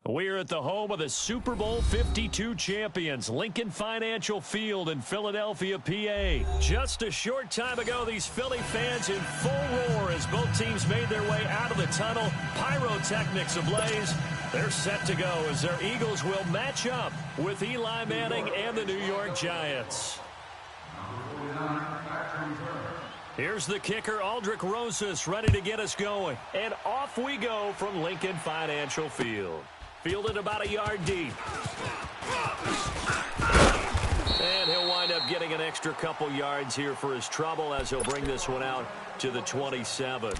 We're at the home of the Super Bowl 52 champions, Lincoln Financial Field in Philadelphia, PA. Just a short time ago, these Philly fans in full roar as both teams made their way out of the tunnel. Pyrotechnics ablaze. They're set to go as their Eagles will match up with Eli Manning and the New York Giants. Here's the kicker, Aldrich Rosas, ready to get us going. And off we go from Lincoln Financial Field. Fielded about a yard deep. And he'll wind up getting an extra couple yards here for his trouble as he'll bring this one out to the 27.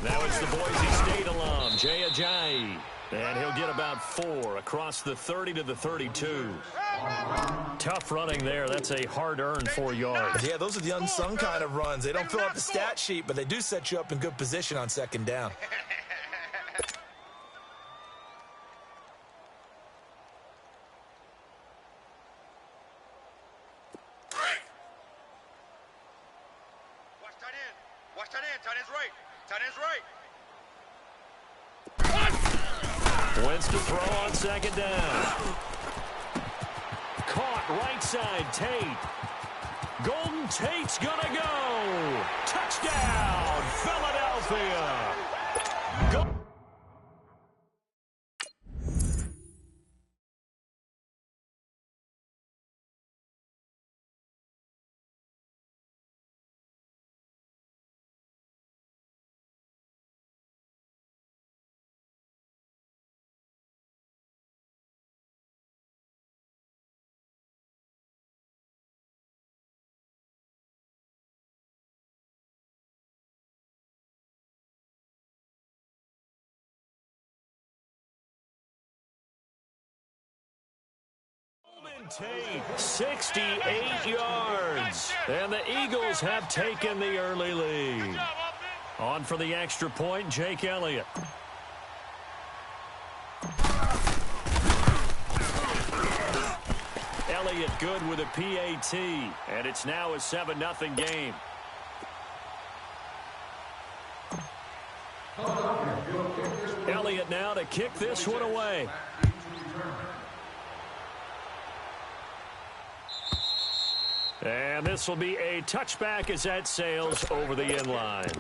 Now it's the Boise State alum, Jay Ajayi. And he'll get about 4 across the 30 to the 32. Tough running there. That's a hard-earned 4 yards. Yeah, those are the unsung kind of runs. They don't fill out the stat sheet, but they do set you up in good position on second down. Wins to throw on second down. Caught right side, Tate. Golden Tate's gonna go. Touchdown, Philadelphia. Tate, 68 yards. And the Eagles have taken the early lead. On for the extra point, Jake Elliott. Elliott good with a PAT. And it's now a 7-0 game. Elliott now to kick this one away. And this will be a touchback as that sails over the end line.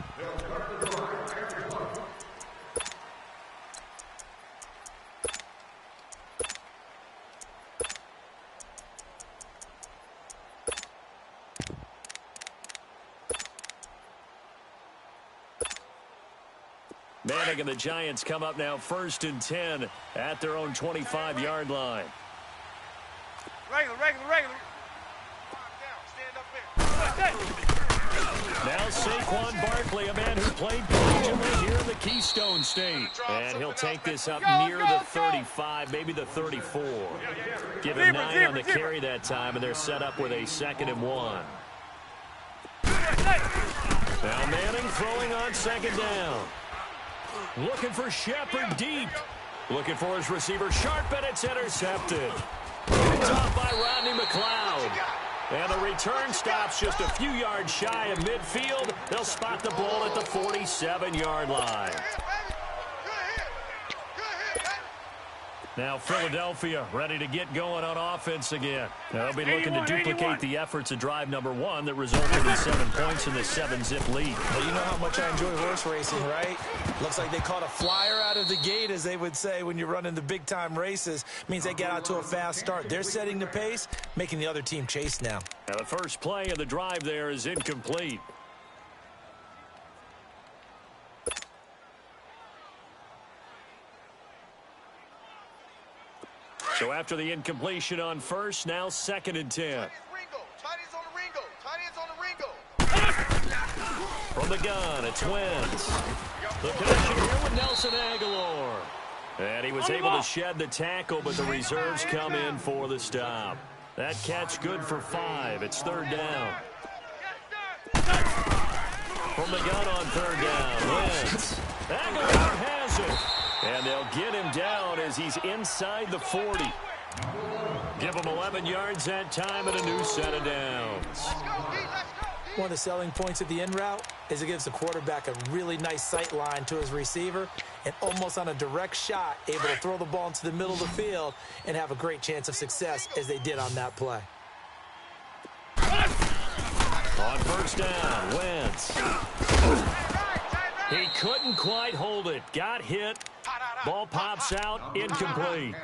Manning and the Giants come up now 1st and 10 at their own 25-yard line. Regular. Now Saquon Barkley, a man who played collegiately here in the Keystone State. And he'll take this up near the 35, maybe the 34. Give him 9 on the carry that time, and they're set up with a 2nd and 1. Now Manning throwing on 2nd down. Looking for Shepard deep. Looking for his receiver Sharp, and it's intercepted. Picked off by Rodney McLeod. And the return stops just a few yards shy of midfield. They'll spot the ball at the 47-yard line. Now Philadelphia ready to get going on offense again. They'll be looking to duplicate the efforts of drive number 1 that resulted in 7 points in the 7-zip lead. Well, you know how much I enjoy horse racing, right? Looks like they caught a flyer out of the gate, as they would say when you're running the big-time races. Means they get out to a fast start. They're setting the pace, making the other team chase now. Now the first play of the drive there is incomplete. So after the incompletion on first, now 2nd and 10. From the gun, it's Wentz. The connection here with Nelson Aguilar. And he was able to shed the tackle, but the reserves come in for the stop. That catch good for 5. It's 3rd down. From the gun on 3rd down, Wentz. Aguilar has it. And they'll get him down as he's inside the 40. Give him 11 yards that time and a new set of downs. One of the selling points of the in route is it gives the quarterback a really nice sight line to his receiver and almost on a direct shot able to throw the ball into the middle of the field and have a great chance of success as they did on that play. On 1st down, Wentz. He couldn't quite hold it. Got hit. Ball pops out, incomplete.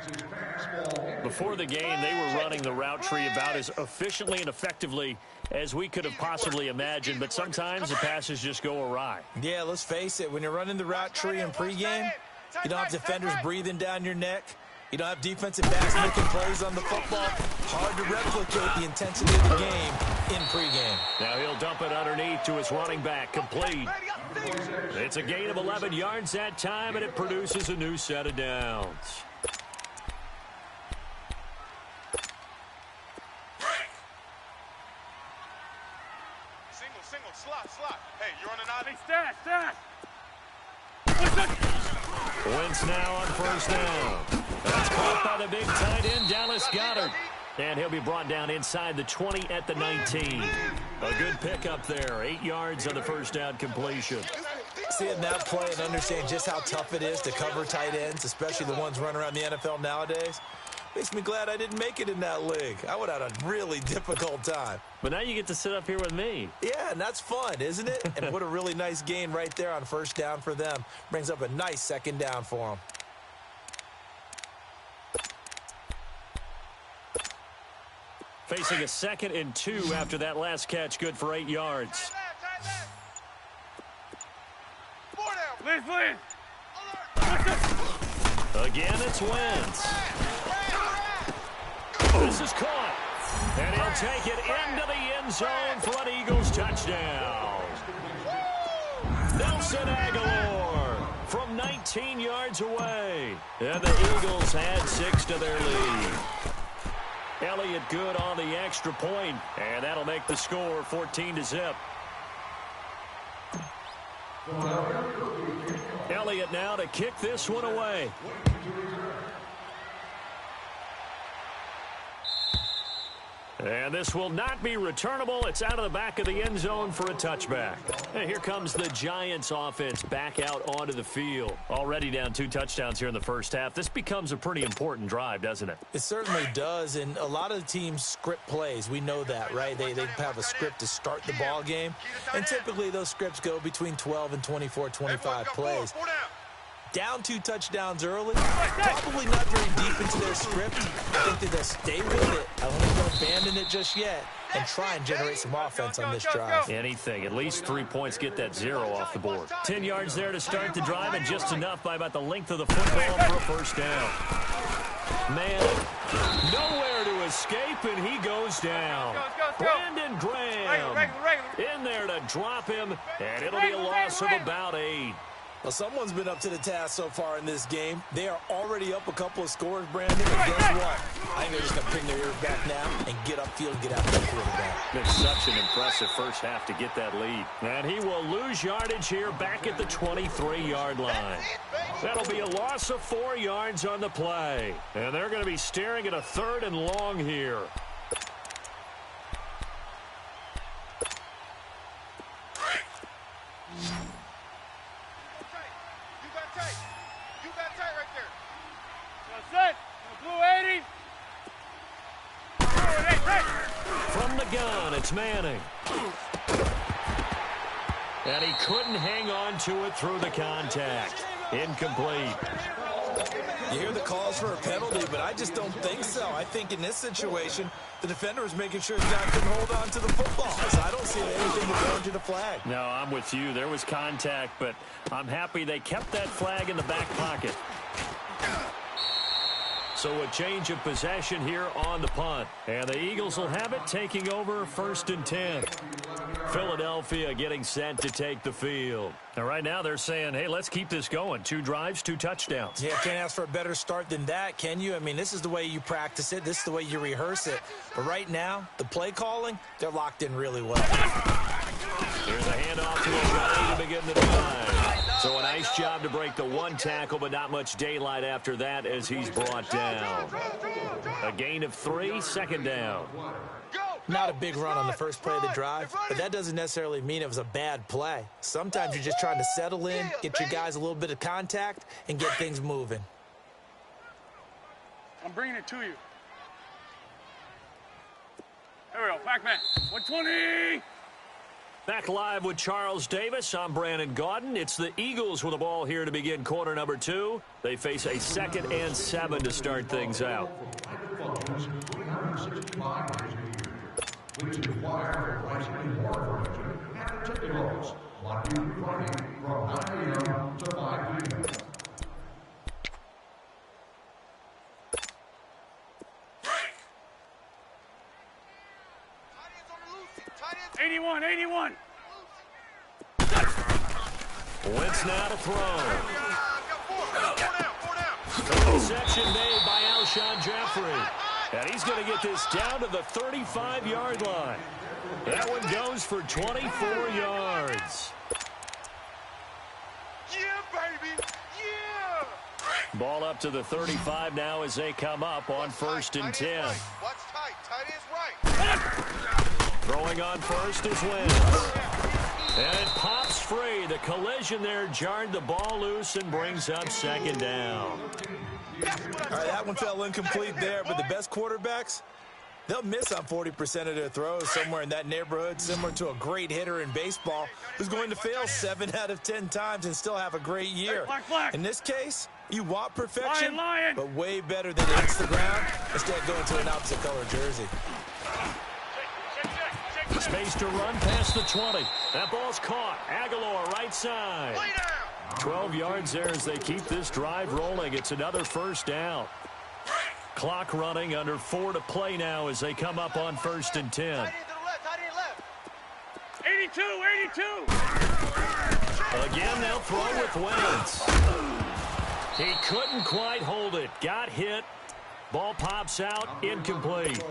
Before the game, they were running the route tree about as efficiently and effectively as we could have possibly imagined, but sometimes the passes just go awry. Yeah, let's face it. When you're running the route tree in pregame, you don't have defenders breathing down your neck. You don't have defensive backs making plays on the football. Hard to replicate the intensity of the game in pregame. Now he'll dump it underneath to his running back, complete. It's a gain of 11 yards that time, and it produces a new set of downs. Single, slot. Hey, you're on an odd. Hey, stash. Wentz now on 1st down. That's caught by the big tight end, Dallas Goedert. And he'll be brought down inside the 20 at the 19. A good pickup there. 8 yards on the 1st down completion. Seeing that play and understand just how tough it is to cover tight ends, especially the ones running around the NFL nowadays, makes me glad I didn't make it in that league. I would have had a really difficult time. But now you get to sit up here with me. Yeah, and that's fun, isn't it? And what a really nice gain right there on 1st down for them. Brings up a nice 2nd down for them. Facing a 2nd and 2 after that last catch, good for 8 yards. Again, it's Wentz. This is caught. And he'll take it into the end zone for an Eagles touchdown. Nelson Aguilar from 19 yards away. And the Eagles had 6 to their lead. Elliott good on the extra point, and that'll make the score 14-0. Elliott now to kick this one away. And this will not be returnable. It's out of the back of the end zone for a touchback. And here comes the Giants offense back out onto the field. Already down 2 touchdowns here in the 1st half. This becomes a pretty important drive, doesn't it? It certainly does, and a lot of the teams script plays. We know that, right? They have a script to start the ball game, and typically those scripts go between 12 and 24, 25 plays. Down 2 touchdowns early, probably not very deep into their script. I think that they'll stay with it. I don't think they'll abandon it just yet and try and generate some offense on this drive. Anything. At least 3 points get that 0 off the board. 10 yards there to start the drive, and just enough by about the length of the football for a 1st down. Man, nowhere to escape, and he goes down. Brandon Graham in there to drop him, and it'll be a loss of about 8. Well, someone's been up to the task so far in this game. They are already up a couple of scores, Brandon, and guess what? I think they're just going to pin their ears back now and get upfield and get after the quarterback. Been such an impressive 1st half to get that lead. And he will lose yardage here back at the 23-yard line. That'll be a loss of 4 yards on the play. And they're going to be staring at a 3rd and long here. From the gun, it's Manning. And he couldn't hang on to it through the contact. Incomplete. You hear the calls for a penalty, but I just don't think so. I think in this situation, the defender was making sure his guy couldn't hold on to the football. So I don't see anything to go into the flag. No, I'm with you. There was contact, but I'm happy they kept that flag in the back pocket. So a change of possession here on the punt. And the Eagles will have it, taking over 1st and 10. Philadelphia getting set to take the field. And right now they're saying, hey, let's keep this going. 2 drives, 2 touchdowns. Yeah, can't ask for a better start than that, can you? I mean, this is the way you practice it. This is the way you rehearse it. But right now, the play calling, they're locked in really well. Here's a handoff to Ajay to begin the drive. So a nice job to break the 1 tackle, but not much daylight after that as he's brought down. A gain of 3, 2nd down. Not a big run on the first play of the drive, but that doesn't necessarily mean it was a bad play. Sometimes you're just trying to settle in, get your guys a little bit of contact, and get things moving. I'm bringing it to you. Here we go, back man, 120! Back live with Charles Davis. I'm Brandon Gaudin. It's the Eagles with the ball here to begin quarter number 2. They face a 2nd and 7 to start things out. Please inquire for pricing and more information at the ticket office. Monday through Friday from 9 a.m. to 5 p.m. 81. Wentz now to throw. Interception made by Alshon Jeffrey. And he's going to get this down to the 35-yard line. That one goes for 24 yards. Yeah, baby. Yeah. Ball up to the 35 now as they come up on 1st and 10. Watch tight. Tight is right. Throwing on first is Wentz. And it pops free. The collision there jarred the ball loose and brings up 2nd down. All right, that one fell incomplete there, but the best quarterbacks, they'll miss on 40% of their throws, somewhere in that neighborhood, similar to a great hitter in baseball who's going to fail 7 out of 10 times and still have a great year. In this case, you want perfection, but way better than it hits the ground, instead of going to an opposite color jersey. Space to run past the 20. That ball's caught. Aguilar right side. 12 yards there as they keep this drive rolling. It's another 1st down. Clock running, under 4 to play now as they come up on 1st and 10. 82. Again, they'll throw with Wentz. He couldn't quite hold it. Got hit. Ball pops out. Incomplete.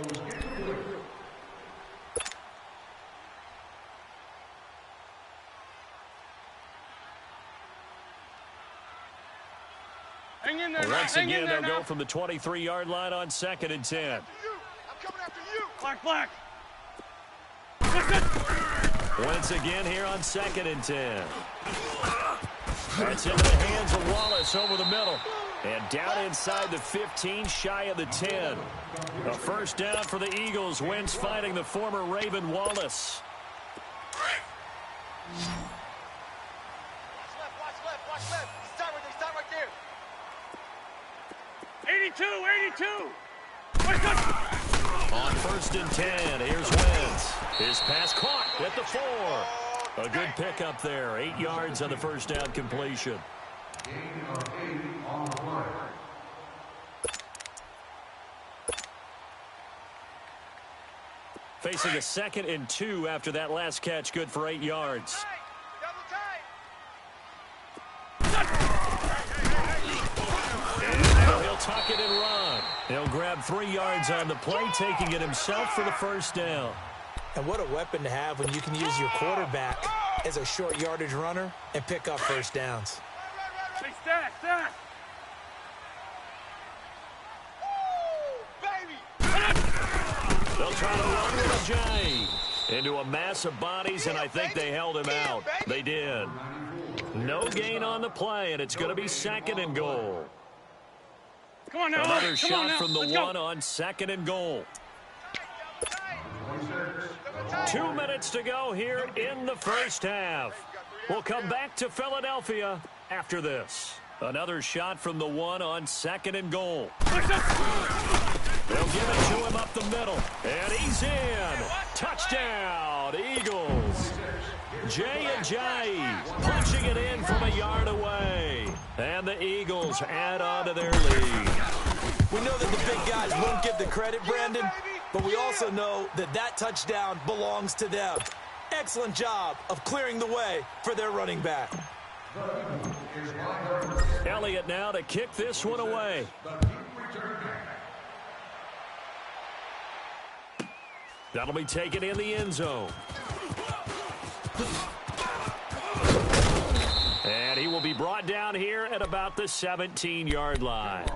Once again, they'll go from the 23-yard line on 2nd and 10. I'm coming after you. Black. Once again here on 2nd and 10. That's into the hands of Wallace over the middle. And down inside the 15, shy of the 10. A 1st down for the Eagles. Wentz fighting the former Raven Wallace. Watch left. Stop right there. 82. On 1st and 10, here's Wentz. His pass caught at the 4. A good pickup there. 8 yards on the 1st down completion. Facing a 2nd and 2 after that last catch. Good for 8 yards. He'll tuck it and run. He'll grab 3 yards on the play, taking it himself for the 1st down. And what a weapon to have when you can use your quarterback as a short yardage runner and pick up 1st downs. Hey, stat. They'll try to run with Ajay into a mass of bodies, and I think they held him out. They did. No gain on the play, and it's going to be 2nd and goal. Come on now. Another shot from the 1 on 2nd and goal. 2 minutes to go here in the 1st half. We'll come back to Philadelphia after this. Another shot from the 1 on 2nd and goal. They'll give it to him up the middle. And he's in. Touchdown, Eagles. Jay Ajayi punching it in from a yard away. And the Eagles add on to their lead. We know that the big guys won't get the credit, Brandon, but we also know that that touchdown belongs to them. excellent job of clearing the way for their running back. Elliott now to kick this one away. That'll be taken in the end zone. And he will be brought down here at about the 17-yard line.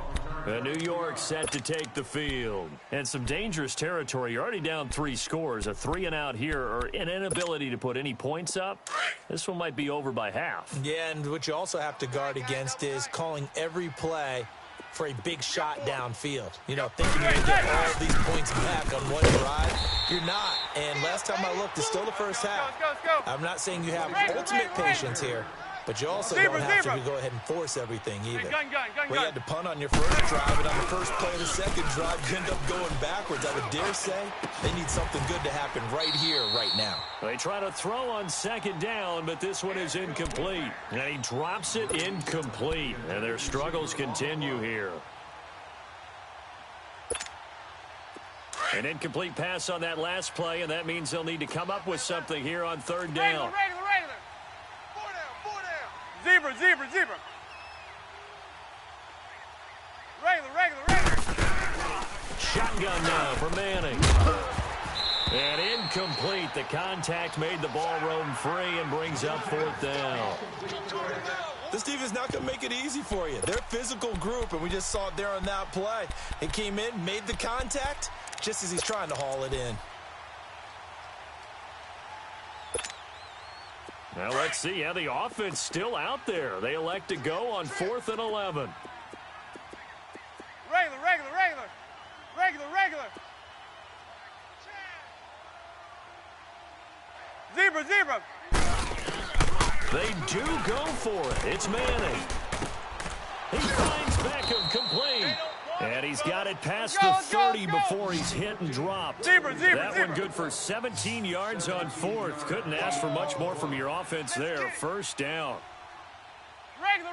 New York set to take the field. And some dangerous territory. You're already down 3 scores. A 3-and-out here, or an inability to put any points up. This one might be over by half. Yeah, and what you also have to guard against is calling every play for a big shot downfield. You know, thinking you're going to get all these points back on one drive. You're not. And last time I looked, it's still the first half. I'm not saying you have ultimate patience here, but you also don't have to go ahead and force everything either. Well, you had to punt on your first drive, and on the first play of the second drive, you end up going backwards. I would dare say they need something good to happen right here, right now. They try to throw on second down, but this one is incomplete. And he drops it incomplete. And their struggles continue here. An incomplete pass on that last play, and that means they'll need to come up with something here on third down. Zebra. Regular. Shotgun now for Manning. And incomplete. The contact made the ball roam free and brings up fourth down. This defense is not going to make it easy for you. They're a physical group, and we just saw it there on that play. He came in, made the contact, just as he's trying to haul it in. Now let's see how the offense still out there. They elect to go on 4th and 11. Regular. Zebra. They do go for it. It's Manning. He finds Beckham complete. And he's got it past the 30 before he's hit and dropped. That one good for 17 yards on 4th. Couldn't ask for much more from your offense there. First down. Regular.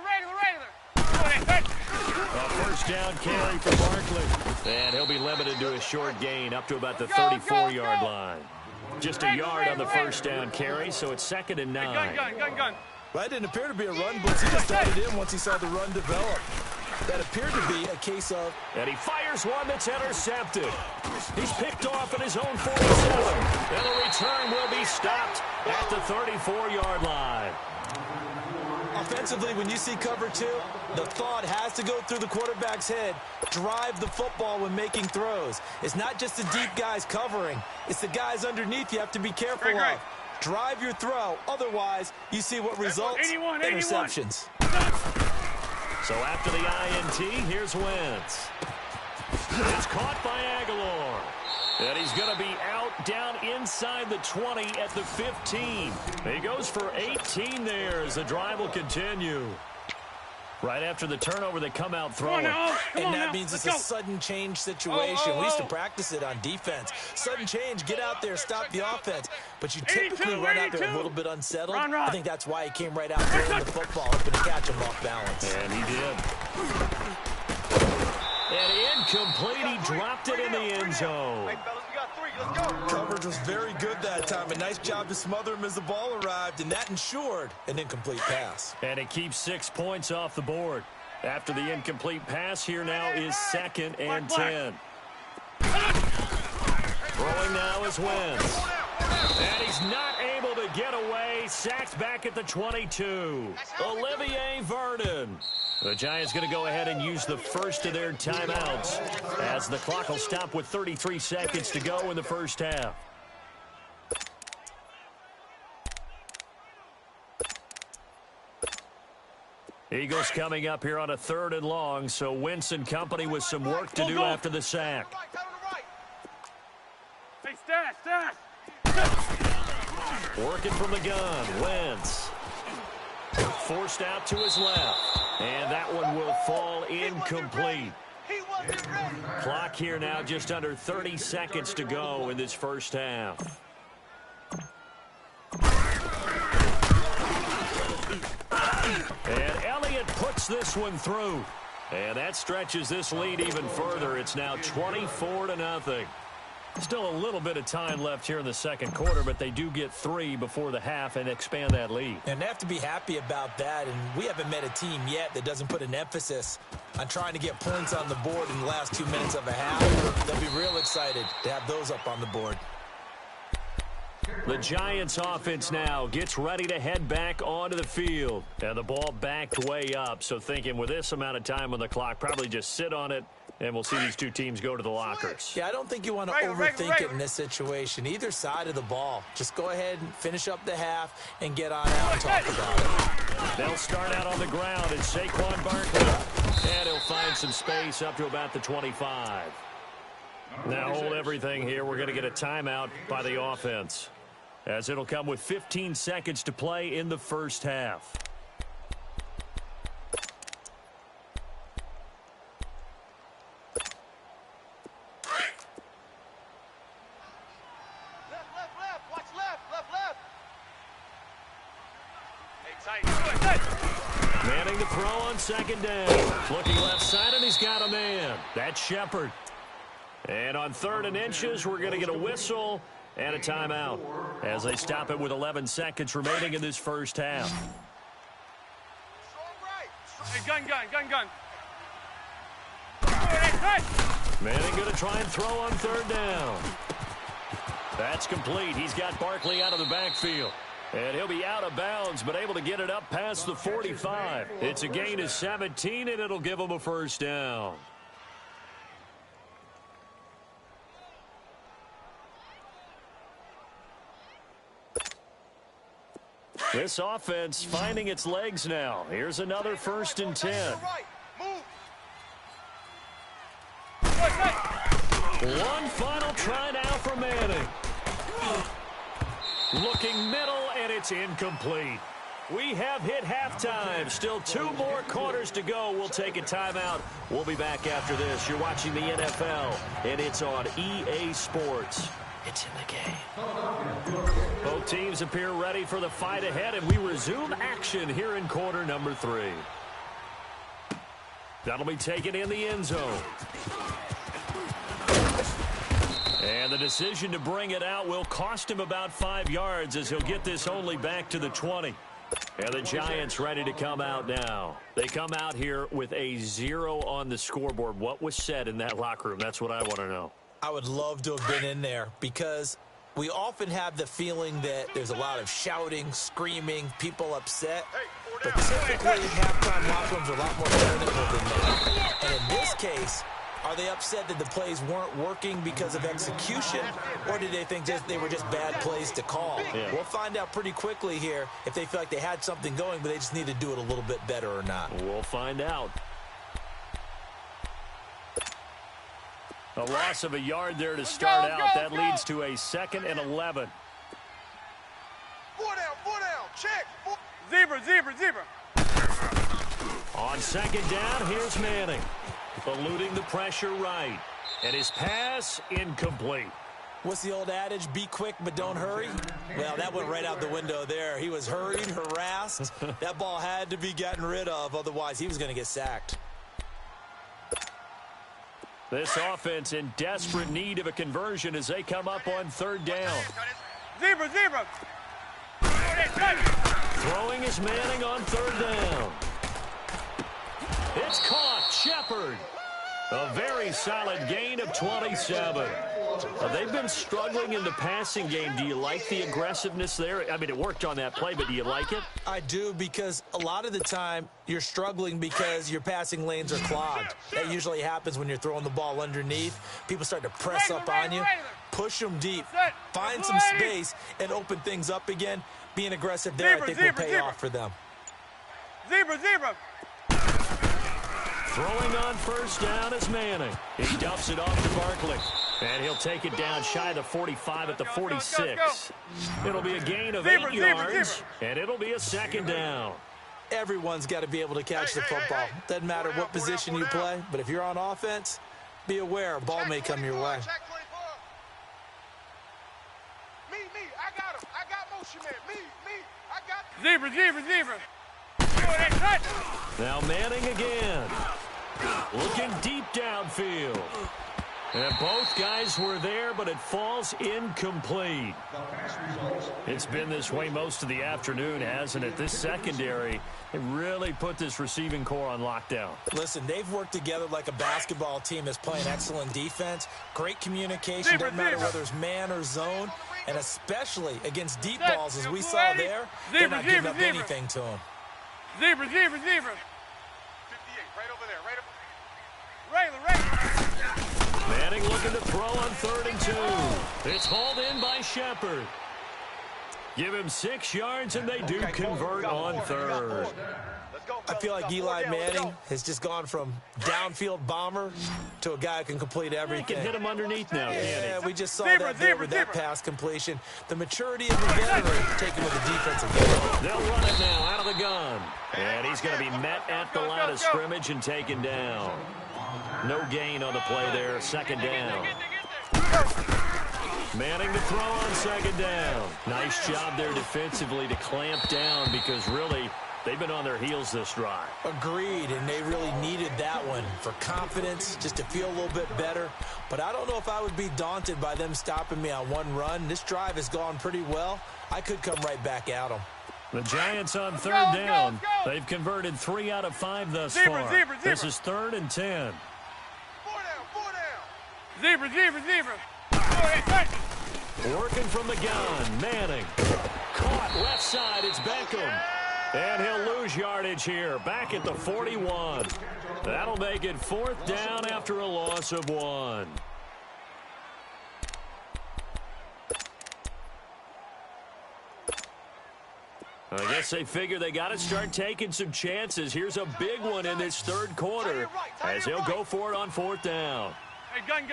A first down carry for Barkley. And he'll be limited to a short gain up to about the 34-yard line. Just a yard on the first down carry, so it's 2nd and 9. Gun. Well, it didn't appear to be a run blitz. He just started in once he saw the run develop. That appeared to be a case of... And he fires one that's intercepted. He's picked off at his own 47. And the return will be stopped at the 34-yard line. Offensively, when you see cover 2, the thought has to go through the quarterback's head. Drive the football when making throws. It's not just the deep guys covering. It's the guys underneath you have to be careful of. Drive your throw. Otherwise, you see what results. 81. Interceptions. So after the INT, here's Wentz. It's caught by Aguilar. And he's going to be out down inside the 20 at the 15. He goes for 18 there as the drive will continue. Right after the turnover, they come out throwing. And that means it's a sudden change situation. We used to practice it on defense. Sudden change, get out there, stop the offense. But you typically run out there a little bit unsettled. I think that's why he came right out throwing the football, hoping to catch him off balance. And he did. And incomplete, he dropped it in the end zone. Hey, fellas, we got 3. Let's go. Coverage was very good that time. A nice job to smother him as the ball arrived, and that ensured an incomplete pass. And it keeps 6 points off the board. After the incomplete pass, here now is 2nd and 10. Throwing now is Wentz. And he's not able to get away. Sacked back at the 22. Olivier Vernon. The Giants going to go ahead and use the first of their timeouts as the clock will stop with 33 seconds to go in the first half. Eagles coming up here on a 3rd and long, so Wentz and company with some work to do after the sack. Hey, stash. Working from the gun, Wentz. Forced out to his left. And that one will fall incomplete. Clock here now just under 30 seconds to go in this first half. And Elliott puts this one through. And that stretches this lead even further. It's now 24-0. Still a little bit of time left here in the second quarter, but they do get 3 before the half and expand that lead. And they have to be happy about that, and we haven't met a team yet that doesn't put an emphasis on trying to get points on the board in the last 2 minutes of a half. They'll be real excited to have those up on the board. The Giants offense now gets ready to head back onto the field. And the ball backed way up, so thinking with this amount of time on the clock, probably just sit on it, and we'll see these two teams go to the lockers. Yeah, I don't think you want to overthink it in this situation. Either side of the ball. Just go ahead and finish up the half and get on out and talk about it. They'll start out on the ground. It's Saquon Barkley. And he'll find some space up to about the 25. Now hold everything here. We're going to get a timeout by the offense, as it'll come with 15 seconds to play in the first half. Manning to throw on second down. Looking left side, and he's got a man. That's Shepard. And on 3rd and inches, we're going to get a whistle and a timeout as they stop it with 11 seconds remaining in this first half. Hey, gun. Manning going to try and throw on 3rd down. That's complete. He's got Barkley out of the backfield. And he'll be out of bounds, but able to get it up past the 45. It's a gain of 17, and it'll give him a first down. This offense finding its legs now. Here's another 1st and 10. One final try now for Manning. Looking middle, and it's incomplete. We have hit halftime. Still 2 more quarters to go. We'll take a timeout. We'll be back after this. You're watching the NFL, and it's on EA Sports. It's in the game. Both teams appear ready for the fight ahead, and we resume action here in quarter number 3. That'll be taken in the end zone. And the decision to bring it out will cost him about 5 yards, as he'll get this only back to the 20. And the Giants ready to come out now. They come out here with a 0 on the scoreboard. What was said in that locker room? That's what I want to know. I would love to have been in there, because we often have the feeling that there's a lot of shouting, screaming, people upset. But typically, halftime locker rooms are a lot more technical than that. And in this case, are they upset that the plays weren't working because of execution, or did they think they were just bad plays to call? Yeah. We'll find out pretty quickly here if they feel like they had something going, but they just need to do it a little bit better or not. We'll find out. A loss of a yard there to start out. That leads to a 2nd and 11. 4 down, check. Zebra. On 2nd down, here's Manning. Eluding the pressure right. And his pass incomplete. What's the old adage? Be quick, but don't hurry? Well, that went right out the window there. He was hurried, harassed. That ball had to be gotten rid of. Otherwise, he was going to get sacked. This offense in desperate need of a conversion as they come up on 3rd down. Zebra. Throwing is Manning on 3rd down. It's caught. Shepard. A very solid gain of 27. They've been struggling in the passing game. Do you like the aggressiveness there? I mean, it worked on that play, but do you like it? I do, because a lot of the time you're struggling because your passing lanes are clogged. That usually happens when you're throwing the ball underneath. People start to press up on you. Push them deep. Find some space and open things up again. Being aggressive there, I think, will pay off for them. Zebra. Throwing on 1st down is Manning. He dumps it off to Barkley. And he'll take it down shy of the 45 at the 46. It'll be a gain of 8 yards, and it'll be a 2nd down. Everyone's got to be able to catch the football. Doesn't matter what position you play, but if you're on offense, be aware a ball may come your way. Me, I got him. I got motion man. Me, I got Zebra. Now Manning again. Looking deep downfield. And both guys were there, but it falls incomplete. It's been this way most of the afternoon, hasn't it? This secondary, it really put this receiving core on lockdown. Listen, they've worked together like a basketball team that's playing excellent defense. Great communication, doesn't matter whether it's man or zone. And especially against deep balls, as we saw there, they're not giving up anything to them. Zebra. 58, right over there, right Manning looking to throw on 3rd and 2. It's hauled in by Shepard. Give him 6 yards, and they do convert on 3rd. I feel like Eli Manning has just gone from downfield bomber to a guy who can complete everything. He can hit him underneath now, can't he? Yeah, we just saw that there with that pass completion. The maturity of the veteran taken with the defensive game. They'll run it now out of the gun. And he's going to be met at the line of scrimmage and taken down. No gain on the play there, 2nd down. Manning to throw on 2nd down. Nice job there defensively to clamp down because really they've been on their heels this drive. Agreed, and they really needed that one for confidence, just to feel a little bit better. But I don't know if I would be daunted by them stopping me on one run. This drive has gone pretty well. I could come right back at them. The Giants on 3rd down. They've converted 3 out of 5 thus far. This is 3rd and 10. 4 down. Zebra. Working from the gun, Manning. Caught left side, it's Beckham. And he'll lose yardage here, back at the 41. That'll make it 4th down after a loss of 1. I guess they figure they got to start taking some chances. Here's a big one in this 3rd quarter as he'll go for it on 4th down. Hey, gun.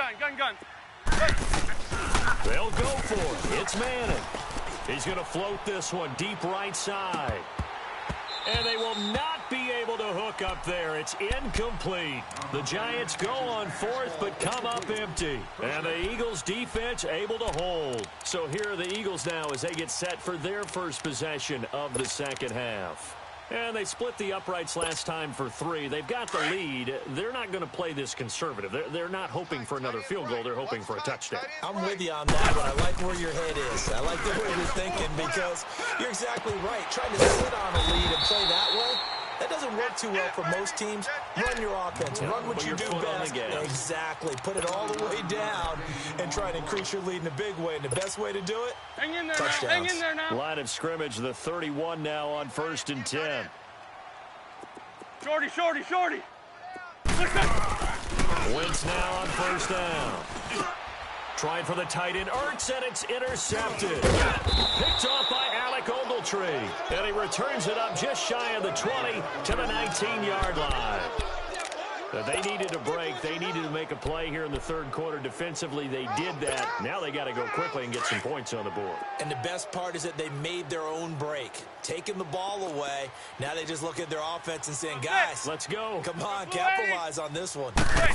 They'll go for it. It's Manning. He's going to float this one deep right side. And they will not be able to hook up there. It's incomplete. The Giants go on 4th, but come up empty. And the Eagles defense able to hold. So here are the Eagles now as they get set for their first possession of the 2nd half. And they split the uprights last time for 3. They've got the lead. They're not going to play this conservative. They're not hoping for another field goal. They're hoping for a touchdown. I'm with you on that, but I like where your head is. I like the way you're thinking because you're exactly right. Trying to sit on a lead and play that way, that doesn't work too well for most teams. Run your offense. Run what you do best. Exactly. Put it all the way down and try and increase your lead in a big way. And the best way to do it, Hang in there touchdowns. now. Hang in there now. Line of scrimmage, the 31 now on 1st and 10. Shorty. Wentz now on 1st down. Trying for the tight end, Ertz, and it's intercepted. Picked off by Alec Ogletree. And he returns it up just shy of the 20 to the 19-yard line. They needed a break. They needed to make a play here in the 3rd quarter. Defensively, they did that. Now they got to go quickly and get some points on the board. And the best part is that they made their own break. Taking the ball away. Now they just look at their offense and saying, guys, let's go. Come on, capitalize on this one. Hey.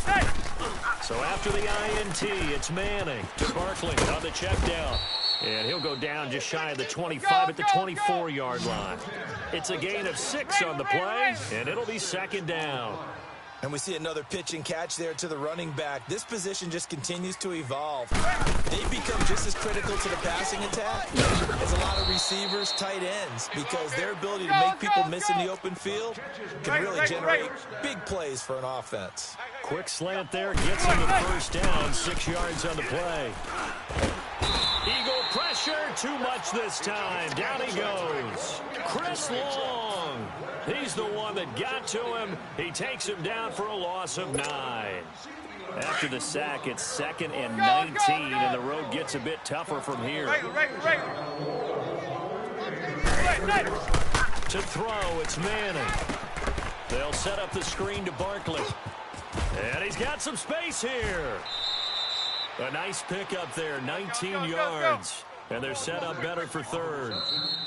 So after the INT, it's Manning to Barkley on the check down. And he'll go down just shy of the 25 at the 24-yard line. It's a gain of 6 on the play, and it'll be 2nd down. And we see another pitch and catch there to the running back. This position just continues to evolve. They've become just as critical to the passing attack as a lot of receivers, tight ends, because their ability to make people miss in the open field can really generate big plays for an offense. Quick slant there, gets him the 1st down, 6 yards on the play. Eagle pressure, too much this time. Down he goes. Chris Long. He's the one that got to him. He takes him down for a loss of 9. After the sack, it's 2nd and 19, and the road gets a bit tougher from here. Right. To throw, it's Manning. They'll set up the screen to Barkley. And he's got some space here. A nice pickup there, 19 yards. And they're set up better for 3rd.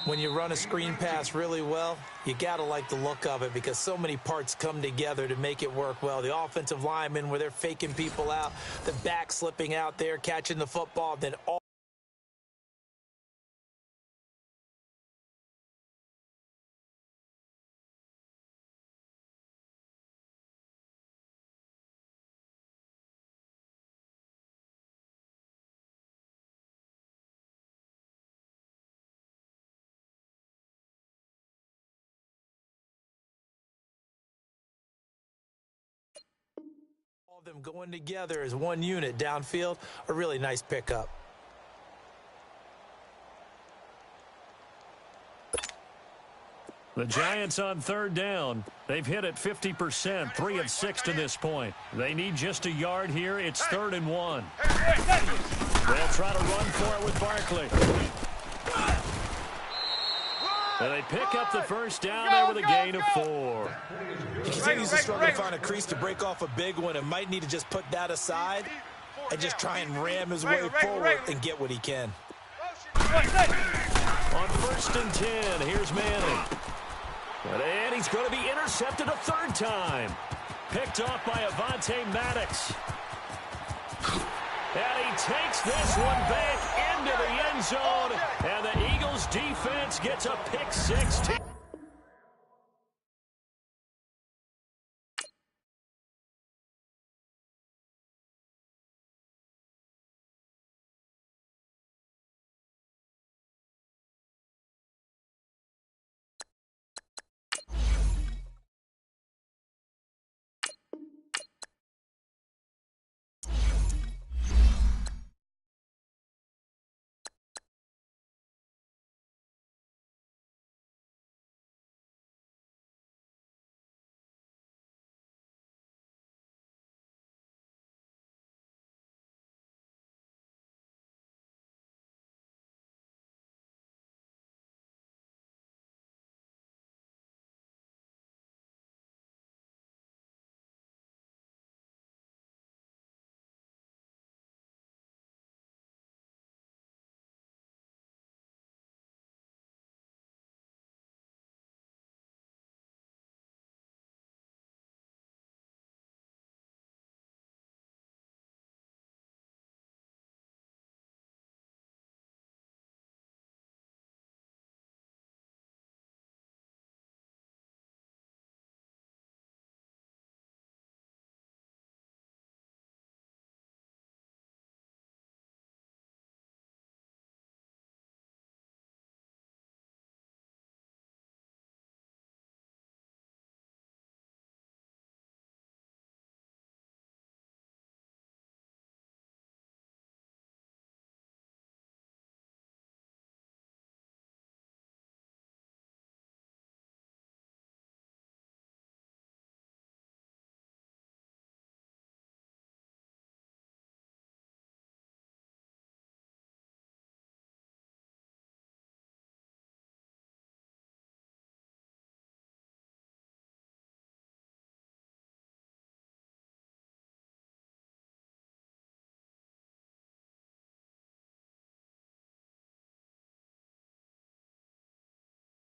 When you run a screen pass really well, you got to like the look of it because so many parts come together to make it work well. The offensive linemen where they're faking people out, the back slipping out there, catching the football, then all them going together as one unit downfield, a really nice pickup. The Giants on third down. They've hit it 50%, 3 of 6 to this point. They need just a yard here. It's 3rd and 1. They'll try to run for it with Barkley. And they pick up the first down there with a gain of 4. He continues to struggle to find a crease to break off a big one and might need to just put that aside and just try and ram his way forward and get what he can. On 1st and 10, here's Manning. And he's going to be intercepted a 3rd time. Picked off by Avonte Maddox. And he takes this one back into the end zone. And the Eagles defense gets a pick 6.